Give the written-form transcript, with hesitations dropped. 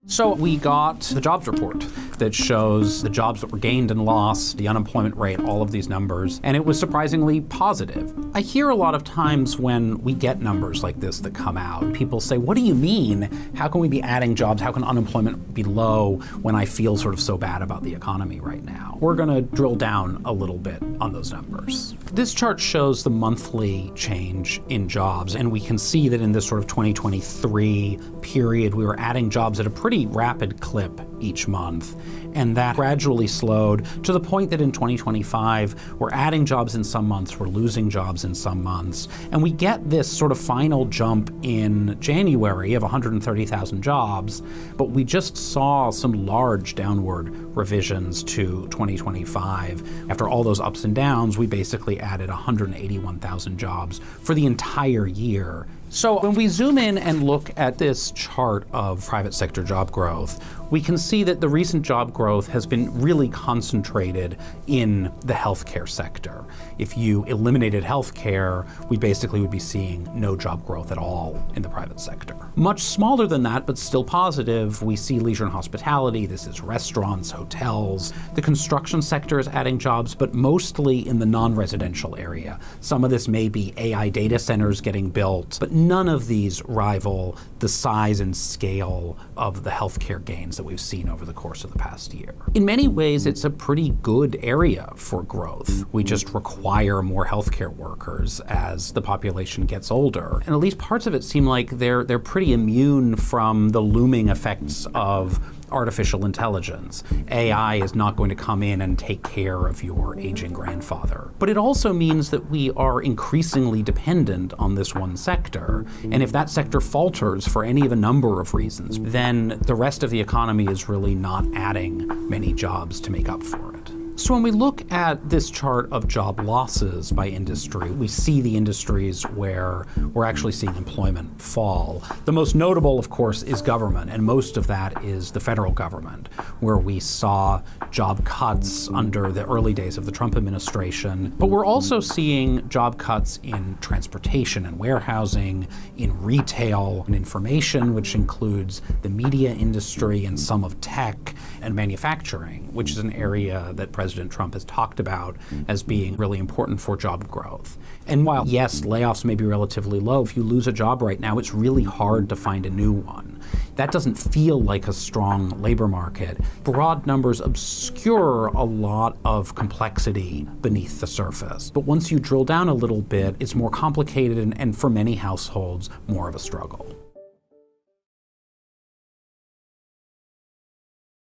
So we got the jobs report that shows the jobs that were gained and lost, the unemployment rate, all of these numbers, and it was surprisingly positive. I hear a lot of times when we get numbers like this that come out, people say, what do you mean? How can we be adding jobs? How can unemployment be low when I feel sort of so bad about the economy right now? We're gonna drill down a little bit on those numbers. This chart shows the monthly change in jobs, and we can see that in this sort of 2023 period, we were adding jobs at a pretty rapid clip each month, and that gradually slowed to the point that in 2025, we're adding jobs in some months, we're losing jobs in some months, and we get this sort of final jump in January of 130,000 jobs, but we just saw some large downward revisions to 2025. After all those ups and downs, we basically added 181,000 jobs for the entire year. So when we zoom in and look at this chart of private sector job growth, we can see that the recent job growth has been really concentrated in the healthcare sector. If you eliminated healthcare, we basically would be seeing no job growth at all in the private sector. Much smaller than that, but still positive, we see leisure and hospitality. This is restaurants, hotels. The construction sector is adding jobs, but mostly in the non-residential area. Some of this may be AI data centers getting built, but none of these rival the size and scale of the healthcare gains that we've seen over the course of the past year. In many ways, it's a pretty good area for growth. We just require more healthcare workers as the population gets older. And at least parts of it seem like they're pretty immune from the looming effects of artificial intelligence. AI is not going to come in and take care of your aging grandfather. But it also means that we are increasingly dependent on this one sector. And if that sector falters for any of a number of reasons, then the rest of the economy is really not adding many jobs to make up for it. So when we look at this chart of job losses by industry, we see the industries where we're actually seeing employment fall. The most notable, of course, is government, and most of that is the federal government, where we saw job cuts under the early days of the Trump administration. But we're also seeing job cuts in transportation and warehousing, in retail and information, which includes the media industry and some of tech and manufacturing, which is an area that President Trump has talked about as being really important for job growth. And while, yes, layoffs may be relatively low, if you lose a job right now, it's really hard to find a new one. That doesn't feel like a strong labor market. Broad numbers obscure a lot of complexity beneath the surface. But once you drill down a little bit, it's more complicated and for many households, more of a struggle.